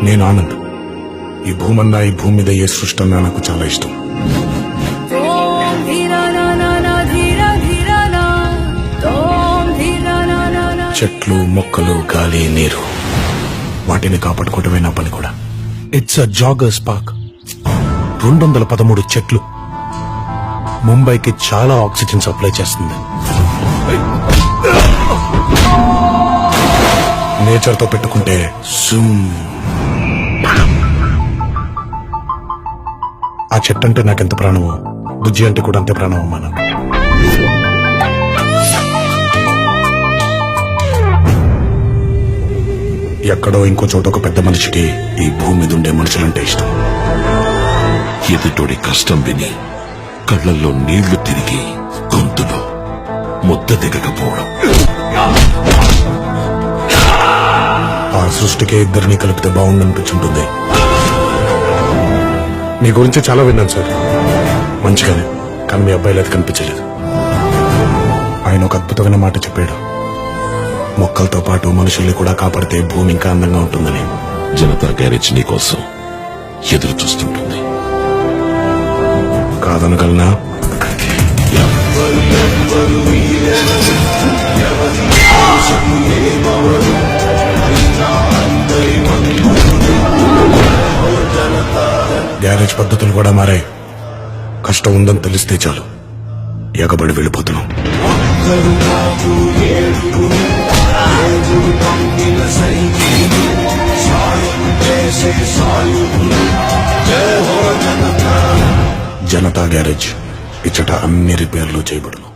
నేను ఆనంద్. ఈ భూమన్నా, ఈ భూమి మీద ఏ సృష్టి అన్నా నాకు చాలా ఇష్టం. చెట్లు, మొక్కలు, గాలి, నీరు, వాటిని కాపాడుకోవటమే నా పని కూడా. It's a joggers park. 213 చెట్లు ముంబైకి చాలా ఆక్సిజన్ సప్లై చేస్తుంది. నేచర్ తో పెట్టుకుంటే ఆ చెట్టు అంటే నాకెంత ప్రాణమో, బుజ్జి అంటే కూడా అంతే ప్రాణం అమ్మా నాకు. ఎక్కడో ఇంకో చోట ఒక పెద్ద మనిషికి ఈ భూమి మీద ఉండే మనుషులంటే ఇష్టం. ఎదుటోడి కష్టం విని కళ్ళల్లో నీళ్లు తిరిగి గొంతులో ముద్ద దిగకపోవడం. ఆ సృష్టికే ఇద్దరిని కలిపితే బాగుండనిపించుంటుంది. మీ గురించి చాలా విన్నాను సార్, మంచిగానే. కానీ మీ అబ్బాయిలు అది కనిపించలేదు. ఆయన ఒక అద్భుతమైన మాట చెప్పాడు, మొక్కలతో పాటు మనుషుల్ని కూడా కాపాడితే భూమి ఇంకా అందంగా ఉంటుందని. జనతా గ్యారేజ్ నీ కోసం ఎదురు చూస్తుంటుంది. కాదనగలనా? గ్యారేజ్ పద్ధతులు కూడా మారాయి. కష్టం ఉందని తెలిస్తే చాలు ఎగబడి వెళ్ళిపోతున్నాం. జనతా గ్యారేజ్ ఇచ్చట అన్ని రిపేర్లు చేయబడును.